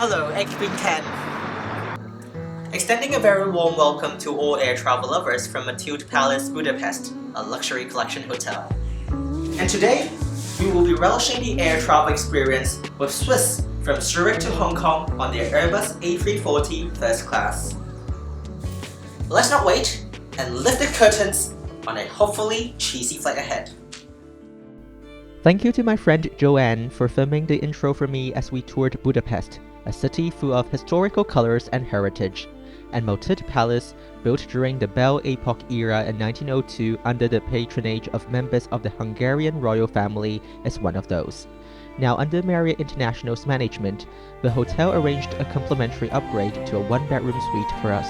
Hello, ich bin Ken. Extending a very warm welcome to all air travel lovers from Matilde Palace, Budapest, a luxury collection hotel. And today, we will be relishing the air travel experience with Swiss from Zurich to Hong Kong on their Airbus A340 First Class. Let's not wait and lift the curtains on a hopefully cheesy flight ahead. Thank you to my friend Joanne for filming the intro for me as we toured Budapest, a city full of historical colors and heritage, and Matilde Palace, built during the Belle Epoque era in 1902 under the patronage of members of the Hungarian royal family, is one of those. Now under Marriott International's management, the hotel arranged a complimentary upgrade to a one-bedroom suite for us.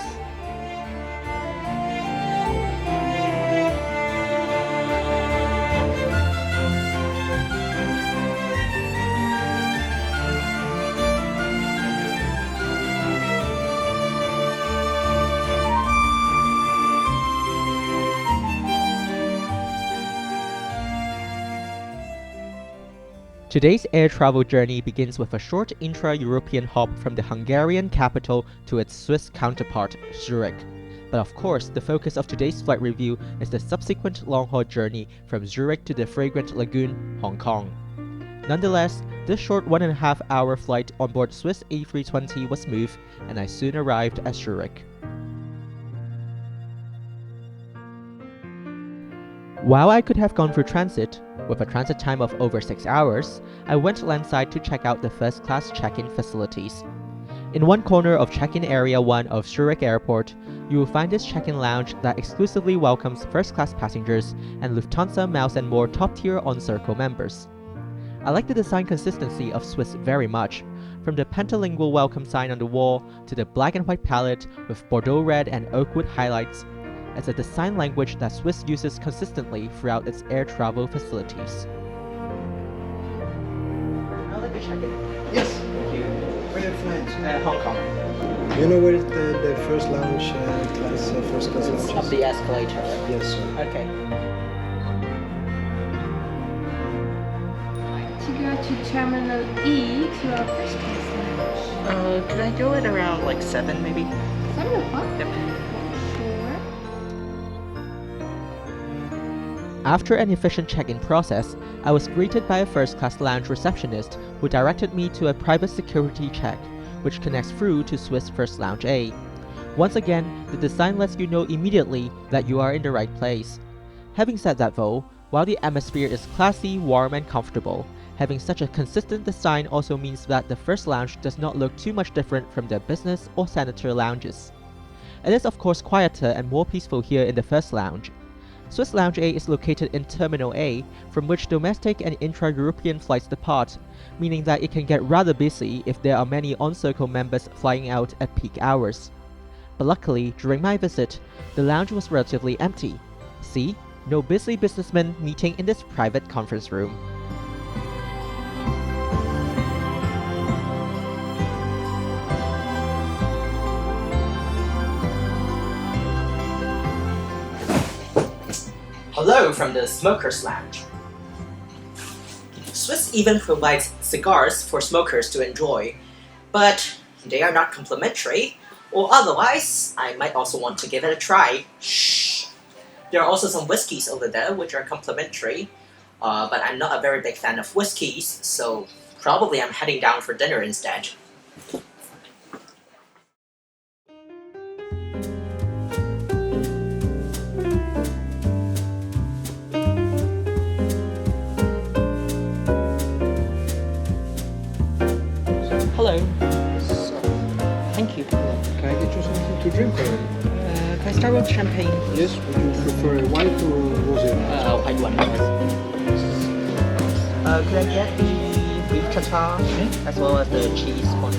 Today's air travel journey begins with a short intra-European hop from the Hungarian capital to its Swiss counterpart, Zurich. But of course, the focus of today's flight review is the subsequent long-haul journey from Zurich to the fragrant lagoon, Hong Kong. Nonetheless, this short 1.5-hour flight on board SWISS A320 was smooth, and I soon arrived at Zurich. While I could have gone through transit, with a transit time of over 6 hours, I went landside to check out the first-class check-in facilities. In one corner of check-in area 1 of Zurich Airport, you will find this check-in lounge that exclusively welcomes first-class passengers and Lufthansa Miles & More top-tier On-Circle members. I like the design consistency of Swiss very much, from the pentalingual welcome sign on the wall to the black and white palette with Bordeaux red and oakwood highlights. It's a design language that Swiss uses consistently throughout its air travel facilities. I'd like to check in. Yes. Thank you. Where are you flying to? Hong Kong. You know where is the first lounge class, first class lounge? Up the escalator. Yes, sir. Okay. To go to Terminal E to our first class lounge. Could I do it around like 7 maybe? 7 o'clock? Yep. Sure. After an efficient check-in process, I was greeted by a first-class lounge receptionist who directed me to a private security check, which connects through to Swiss First Lounge A. Once again, the design lets you know immediately that you are in the right place. Having said that though, while the atmosphere is classy, warm and comfortable, having such a consistent design also means that the first lounge does not look too much different from the business or senator lounges. It is of course quieter and more peaceful here in the first lounge. Swiss Lounge A is located in Terminal A, from which domestic and intra-European flights depart, meaning that it can get rather busy if there are many On-Circle members flying out at peak hours. But luckily, during my visit, the lounge was relatively empty. See? No busy businessmen meeting in this private conference room. Hello from the Smokers Lounge. Swiss even provides cigars for smokers to enjoy, but they are not complimentary, or otherwise, I might also want to give it a try. Shh! There are also some whiskeys over there which are complimentary, but I'm not a very big fan of whiskeys, so probably I'm heading down for dinner instead. Hello. Thank you. Can I get you something to drink already? Can I start with champagne? Yes, would you prefer a white or rosé? White one. Could I get the beef tartare as well as the cheese one?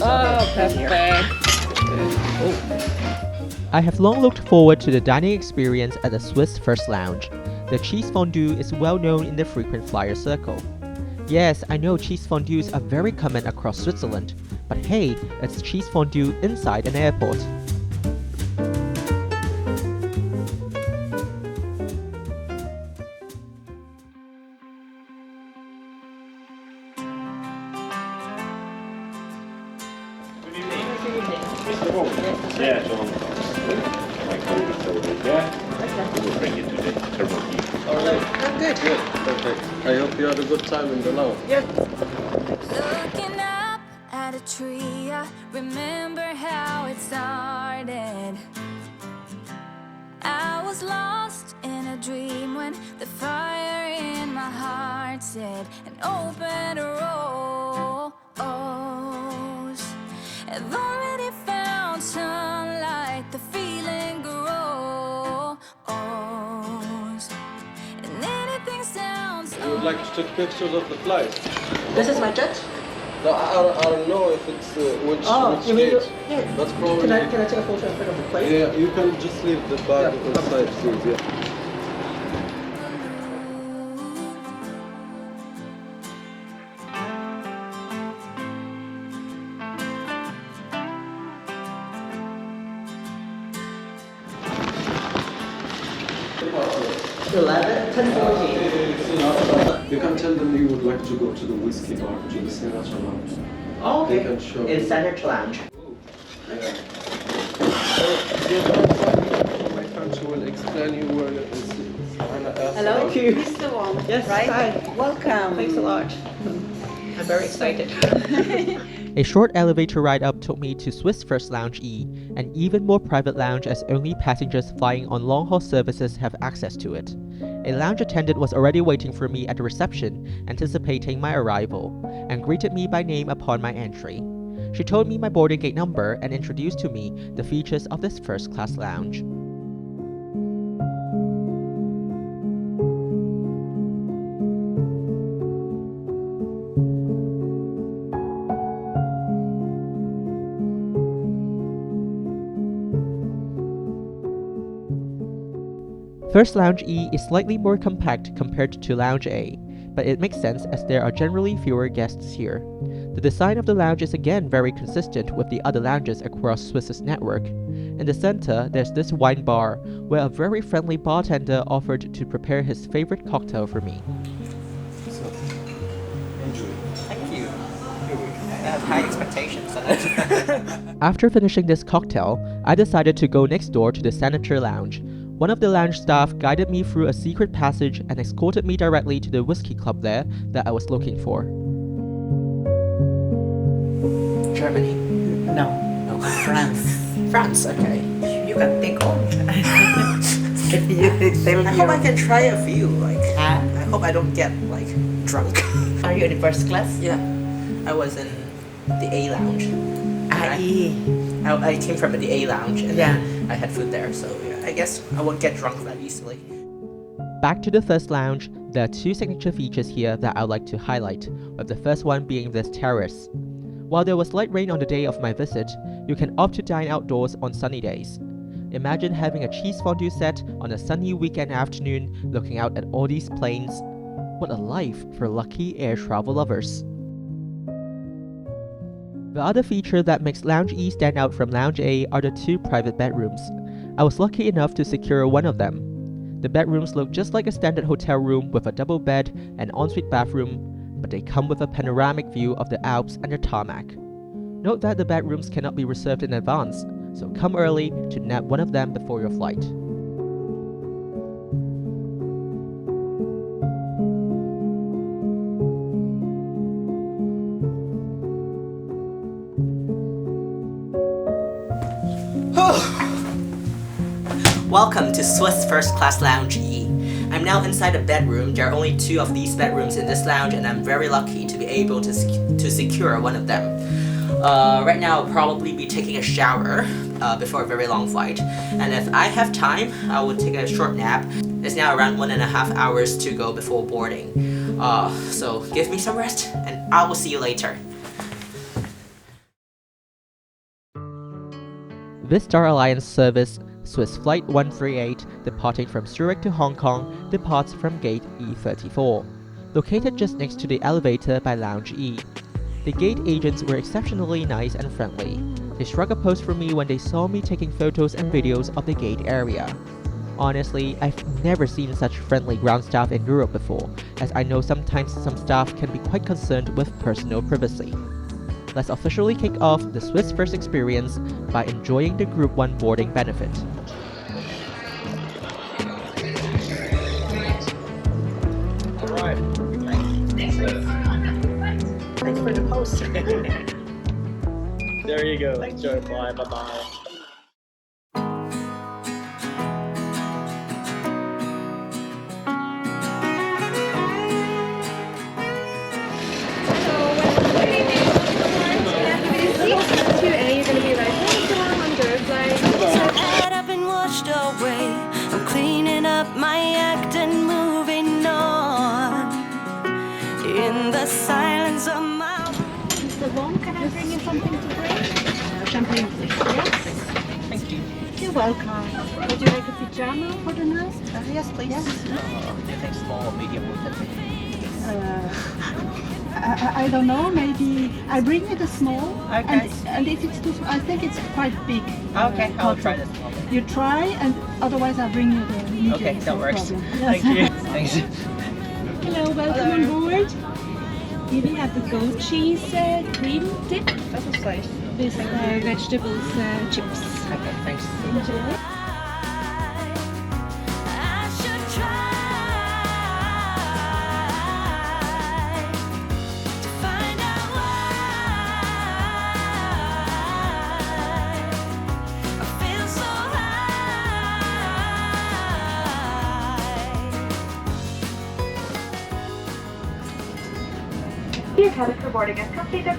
Oh, perfect. Oh, I have long looked forward to the dining experience at the Swiss First Lounge. The cheese fondue is well known in the frequent flyer circle. Yes, I know cheese fondues are very common across Switzerland, but hey, it's cheese fondue inside an airport. Yeah, John. My colleague over there. We will bring you to the therapy. I'm good. Good, perfect. I hope you had a good time in the lounge. Looking up at a tree, I remember how it started. I was lost in a dream when the fire in my heart said an open rose. I've already found sunlight, the feeling grows, and anything sounds. You would like to take pictures of the flight? This is my jet. No, I don't know if it's which you mean gate. yeah. That's probably. Can I take a photo in front of the plane? Yeah, you can just leave the bag inside, please. Yeah. You can tell them you would like to go to the whiskey bar, to the Senator Lounge. Oh, They can show In you. Senator Lounge. Yeah. My country will explain you where it is. Hello, Thank you. this is the one, Yes, right? hi. Welcome. Thanks a lot. I'm very excited. A short elevator ride up took me to Swiss First Lounge E, an even more private lounge as only passengers flying on long-haul services have access to it. A lounge attendant was already waiting for me at the reception, anticipating my arrival, and greeted me by name upon my entry. She told me my boarding gate number and introduced to me the features of this first-class lounge. First Lounge E is slightly more compact compared to Lounge A, but it makes sense as there are generally fewer guests here. The design of the lounge is again very consistent with the other lounges across Swiss's network. In the center, there's this wine bar, where a very friendly bartender offered to prepare his favorite cocktail for me. Thank you. I have high expectations on it. After finishing this cocktail, I decided to go next door to the Senator Lounge. One of the lounge staff guided me through a secret passage and escorted me directly to the whiskey club there that I was looking for. Germany. No, No. France. France, okay. You can take all. I hope I can try a few. Like, Ah. I hope I don't get like drunk. Are you in first class? Yeah, I was in the A lounge. I came from the A lounge and Yeah. then I had food there, so yeah, I guess I won't get drunk that easily. Back to the first lounge, there are two signature features here that I'd like to highlight, with the first one being this terrace. While there was light rain on the day of my visit, you can opt to dine outdoors on sunny days. Imagine having a cheese fondue set on a sunny weekend afternoon looking out at all these planes. What a life for lucky air travel lovers. The other feature that makes Lounge E stand out from Lounge A are the two private bedrooms. I was lucky enough to secure one of them. The bedrooms look just like a standard hotel room with a double bed and ensuite bathroom, but they come with a panoramic view of the Alps and the tarmac. Note that the bedrooms cannot be reserved in advance, so come early to nab one of them before your flight. Welcome to Swiss First Class Lounge E. I'm now inside a bedroom. There are only two of these bedrooms in this lounge and I'm very lucky to be able to secure one of them. Right now I'll probably be taking a shower before a very long flight, and if I have time I will take a short nap. It's now around 1.5 hours to go before boarding. So give me some rest and I will see you later. This Star Alliance service, Swiss Flight 138, departing from Zurich to Hong Kong, departs from gate E34, located just next to the elevator by Lounge E. The gate agents were exceptionally nice and friendly. They struck a pose for me when they saw me taking photos and videos of the gate area. Honestly, I've never seen such friendly ground staff in Europe before, as I know sometimes some staff can be quite concerned with personal privacy. Let's officially kick off the Swiss First experience by enjoying the Group 1 boarding benefit. Alright. Thanks for the post. There you go. Enjoy. Bye-bye. Head up and washed away. I'm cleaning up my act and moving on. In the silence of my Mr. Wong, can I bring you something to drink? Champagne, please. Yes. Thank you. You're welcome. Would you like a pyjama for the night? Yes, please. Anything small or medium would that be? I don't know, maybe I bring you the small. Okay. And if it's too small, I think it's quite big. Okay, I'll try this one. You try, and otherwise I'll bring you the medium. Okay, that no works. problem. Thank you. Thanks. Hello, welcome on board. Here we have the goat cheese cream dip That was nice. with vegetables chips. Okay, thanks. Enjoy. I should try to find out why I feel so high. Your character boarding is completed.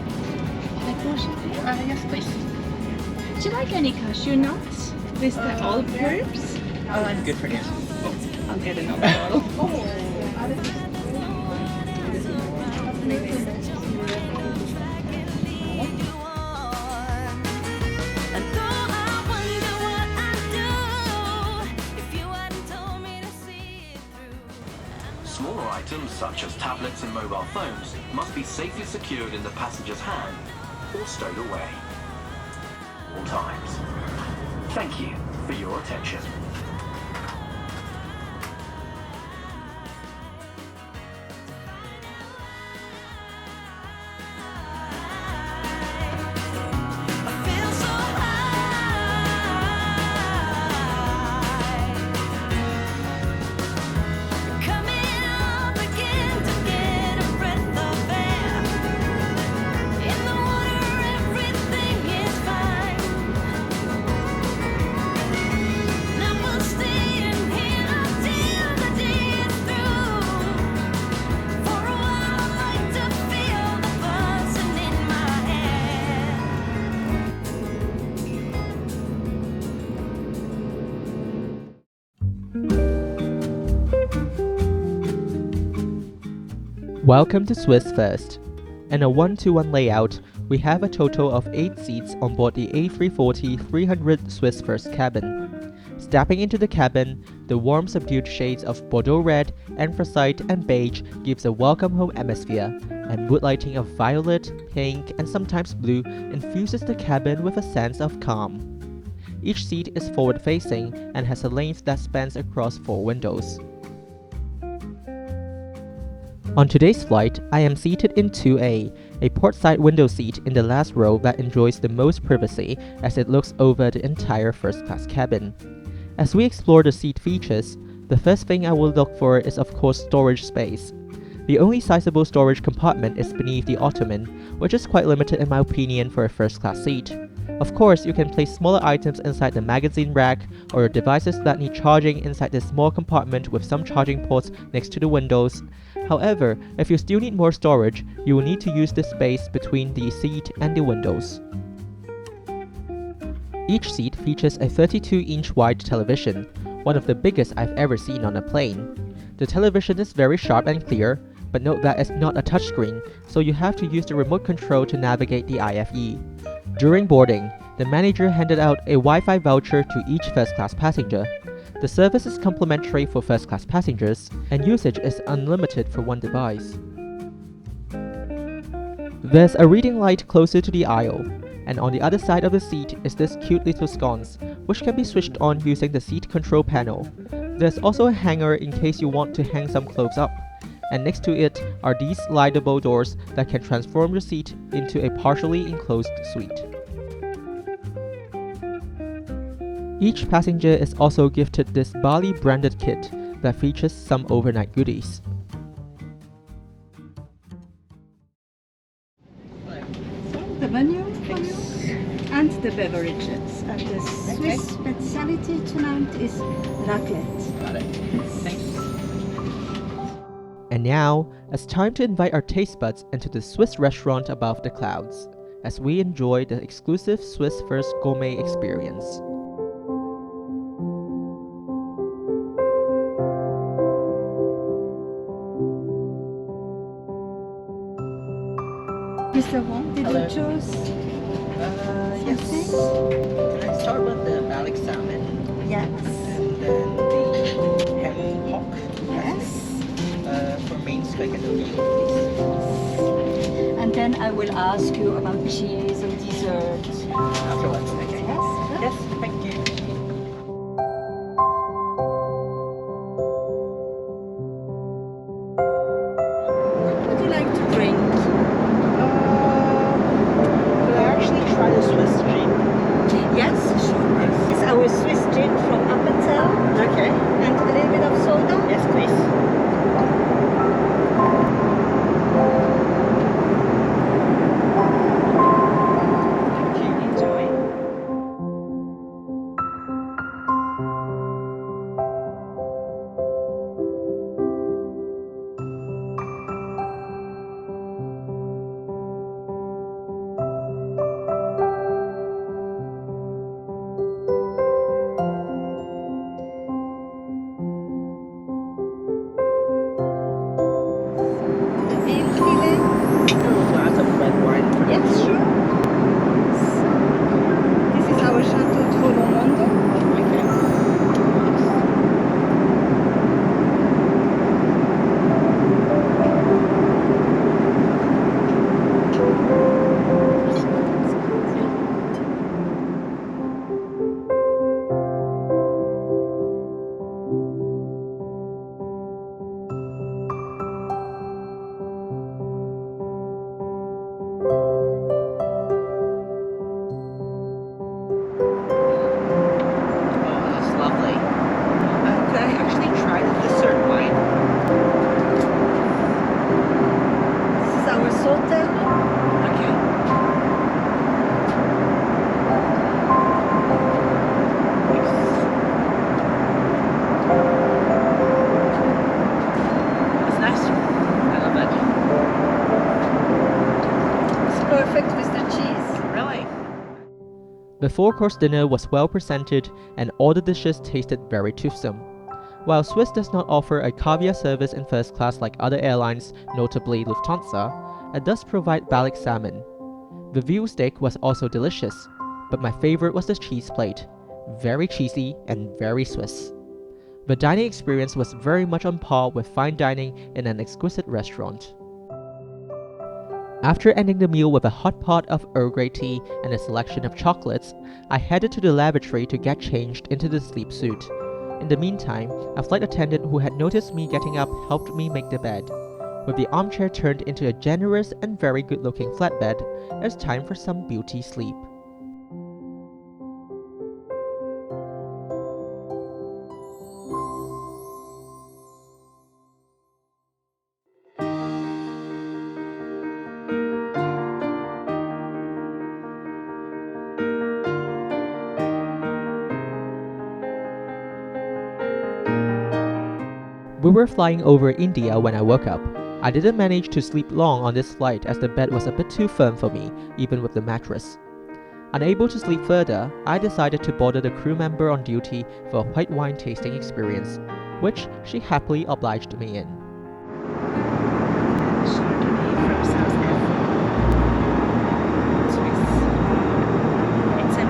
Yes, please. Would you like any cashew nuts with the all herbs? Oh, I'm good for this. I'll get another bottle. And though I wonder what I'd do if you hadn't told me to see it through. Smaller items such as tablets and mobile phones must be safely secured in the passenger's hand or stowed away. All times. Thank you for your attention. I feel so high. Coming up again to get a breath of air. In the water, everything is fine. Now we'll stay in here until the day is through. For a while, I like to feel the buzzing in my head. Welcome to Swiss First. In a 1-to-1 layout, we have a total of 8 seats on board the A340-300 Swiss First cabin. Stepping into the cabin, the warm subdued shades of Bordeaux red, anthracite and beige gives a welcome home atmosphere, and mood lighting of violet, pink and sometimes blue infuses the cabin with a sense of calm. Each seat is forward-facing and has a length that spans across 4 windows. On today's flight, I am seated in 2A, a port-side window seat in the last row that enjoys the most privacy as it looks over the entire first-class cabin. As we explore the seat features, the first thing I will look for is of course storage space. The only sizable storage compartment is beneath the ottoman, which is quite limited in my opinion for a first-class seat. Of course, you can place smaller items inside the magazine rack or your devices that need charging inside this small compartment with some charging ports next to the windows. However, if you still need more storage, you will need to use the space between the seat and the windows. Each seat features a 32-inch wide television, one of the biggest I've ever seen on a plane. The television is very sharp and clear, but note that it's not a touchscreen, so you have to use the remote control to navigate the IFE. During boarding, The manager handed out a Wi-Fi voucher to each first class passenger. The service is complimentary for first class passengers, and usage is unlimited for one device. There's a reading light closer to the aisle, and on the other side of the seat is this cute little sconce, which can be switched on using the seat control panel. There's also a hanger in case you want to hang some clothes up, and next to it are these slidable doors that can transform your seat into a partially enclosed suite. Each passenger is also gifted this Bali branded kit that features some overnight goodies. So the menu for you and the beverages. And the Swiss specialty tonight is raclette. Got it. Thanks. And now, it's time to invite our taste buds into the Swiss restaurant above the clouds, as we enjoy the exclusive Swiss First Gourmet experience. Mr. Wong, did Hello. you choose Yes. something? Can I start with the Baltic salmon Yes. and then the ham hock? Yes. For main steak and onion, please. And then I will ask you about cheese and dessert. Afterwards, okay. Yes. Yes, thank you. What would you like to drink? Could I actually try the Swiss gin? Yes, sure. It's our Swiss gin from Appenzell. Okay. And a little bit of soda. Yes, please. Thank you. Enjoy. The veal fillet. A glass of red wine for Yes, the sure. This is our Chateau Trodomondo. Oh, that's lovely. Could I actually try the dessert wine? This is our Sauternes. Okay. It's nice. I love it. It's perfect with the cheese. Really? The four-course dinner was well presented and all the dishes tasted very toothsome. While Swiss does not offer a caviar service in first class like other airlines, notably Lufthansa, it does provide Baltic salmon. The veal steak was also delicious, but my favorite was the cheese plate. Very cheesy and very Swiss. The dining experience was very much on par with fine dining in an exquisite restaurant. After ending the meal with a hot pot of Earl Grey tea and a selection of chocolates, I headed to the lavatory to get changed into the sleep suit. In the meantime, a flight attendant who had noticed me getting up helped me make the bed. With the armchair turned into a generous and very good-looking flatbed, it's time for some beauty sleep. We were flying over India when I woke up. I didn't manage to sleep long on this flight as the bed was a bit too firm for me, even with the mattress. Unable to sleep further, I decided to bother the crew member on duty for a white wine tasting experience, which she happily obliged me in. Chardonnay from South Africa. Swiss. It's a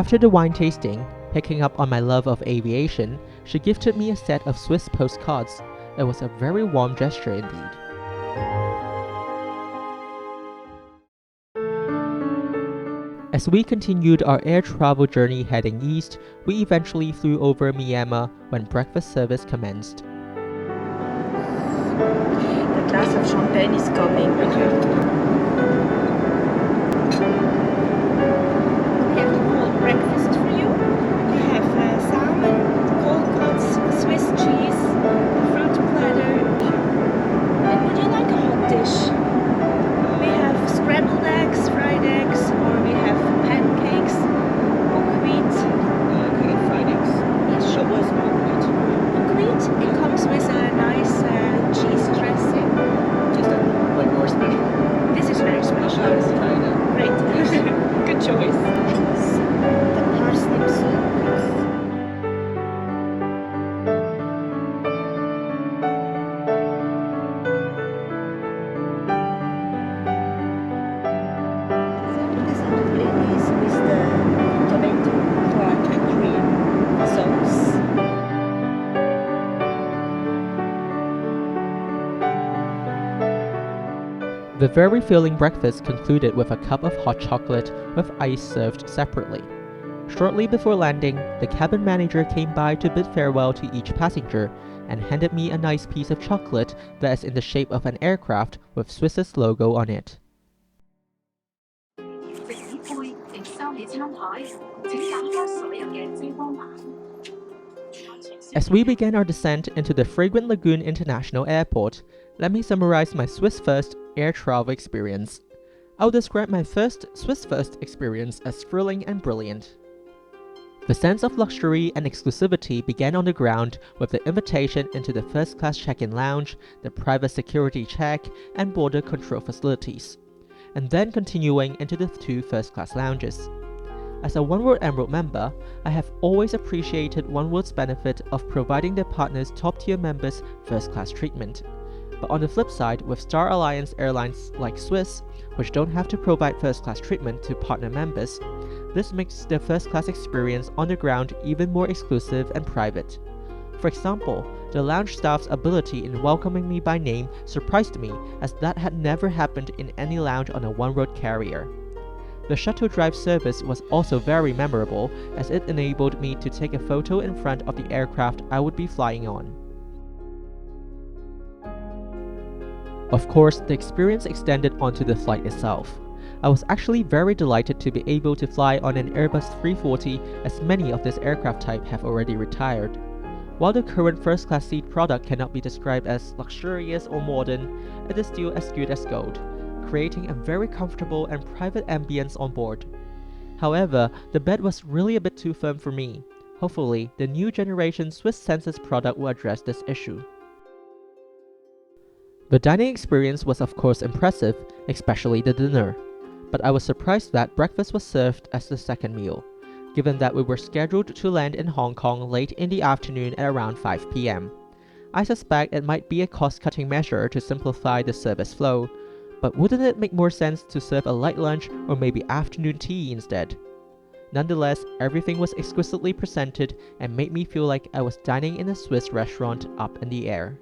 After the wine tasting, picking up on my love of aviation, she gifted me a set of Swiss postcards. It was a very warm gesture indeed. As we continued our air travel journey heading east, we eventually flew over Myanmar when breakfast service commenced. The glass of champagne is coming. We have cold breakfast for you. We have salmon, cold cuts, Swiss cheese, fruit platter. And would you like a hot dish? We have scrambled eggs, fried eggs, or we have pancakes, buckwheat. Okay, fried eggs. Yes, Show us buckwheat. buckwheat. It comes with a nice cheese dressing. Just like more special. This is very special. Let's try that. Great. Good choice. The parsnip soup. This is with the tomato, pork and cream sauce. The very filling breakfast concluded with a cup of hot chocolate with ice served separately. Shortly before landing, the cabin manager came by to bid farewell to each passenger and handed me a nice piece of chocolate that is in the shape of an aircraft with Swiss's logo on it. As we began our descent into the fragrant Lagoon International Airport, let me summarize my Swiss First air travel experience. I'll describe my first Swiss First experience as thrilling and brilliant. The sense of luxury and exclusivity began on the ground with the invitation into the first class check-in lounge, the private security check, and border control facilities, and then continuing into the 2 first class lounges. As a One World Emerald member, I have always appreciated One World's benefit of providing their partners top-tier members first class treatment. But on the flip side, with Star Alliance airlines like Swiss, which don't have to provide first class treatment to partner members, this makes the first class experience on the ground even more exclusive and private. For example, the lounge staff's ability in welcoming me by name surprised me, as that had never happened in any lounge on a One World carrier. The shuttle drive service was also very memorable, as it enabled me to take a photo in front of the aircraft I would be flying on. Of course, the experience extended onto the flight itself. I was actually very delighted to be able to fly on an Airbus 340, as many of this aircraft type have already retired. While the current first class seat product cannot be described as luxurious or modern, it is still as good as gold, creating a very comfortable and private ambience on board. However, the bed was really a bit too firm for me. Hopefully, the new generation Swiss Senses product will address this issue. The dining experience was of course impressive, especially the dinner. But I was surprised that breakfast was served as the second meal, given that we were scheduled to land in Hong Kong late in the afternoon at around 5 p.m. I suspect it might be a cost-cutting measure to simplify the service flow, but wouldn't it make more sense to serve a light lunch or maybe afternoon tea instead? Nonetheless, everything was exquisitely presented and made me feel like I was dining in a Swiss restaurant up in the air.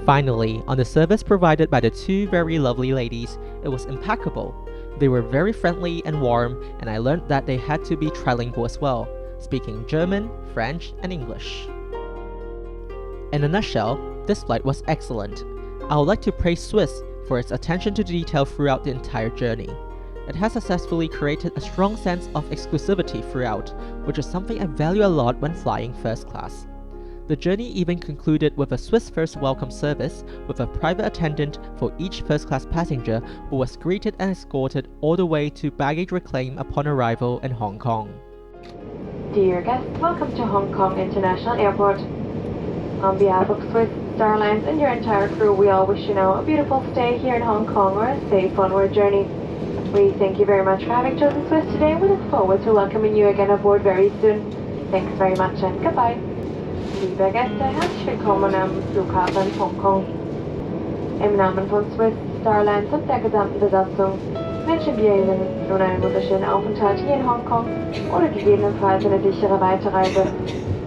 Finally, on the service provided by the 2 very lovely ladies, it was impeccable. They were very friendly and warm, and I learned that they had to be trilingual as well, speaking German, French, and English. In a nutshell, this flight was excellent. I would like to praise Swiss for its attention to detail throughout the entire journey. It has successfully created a strong sense of exclusivity throughout, which is something I value a lot when flying first class. The journey even concluded with a Swiss First welcome service with a private attendant for each first class passenger, who was greeted and escorted all the way to baggage reclaim upon arrival in Hong Kong. Dear guests, welcome to Hong Kong International Airport. On behalf of Swiss, Star Alliance and your entire crew, we all wish you now a beautiful stay here in Hong Kong or a safe onward journey. We thank you very much for having chosen Swiss today, and we look forward to welcoming you again aboard very soon. Thanks very much and goodbye. Liebe Gäste, herzlich willkommen am Flughafen Hongkong. Im Namen von Swiss, Starlines und der gesamten Besatzung wünschen wir Ihnen nun einen wunderschönen Aufenthalt hier in Hongkong oder gegebenenfalls eine sichere Weiterreise.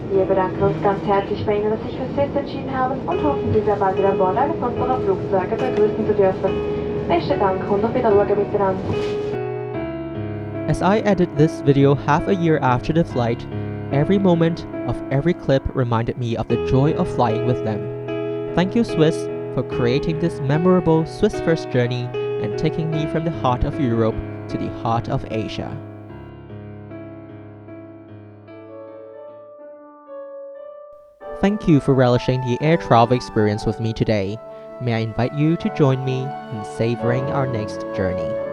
Wir bedanken uns ganz herzlich bei Ihnen, dass Sie sich für SWISS entschieden haben und hoffen, Sie sehr bald wieder an Bord eines unserer Flugzeuge begrüßen zu dürfen. Besten Dank und auf Wiedersehen miteinander. As I edit this video half a year after the flight, every moment of every clip reminded me of the joy of flying with them. Thank you, Swiss, for creating this memorable Swiss first journey and taking me from the heart of Europe to the heart of Asia. Thank you for relishing the air travel experience with me today. May I invite you to join me in savoring our next journey.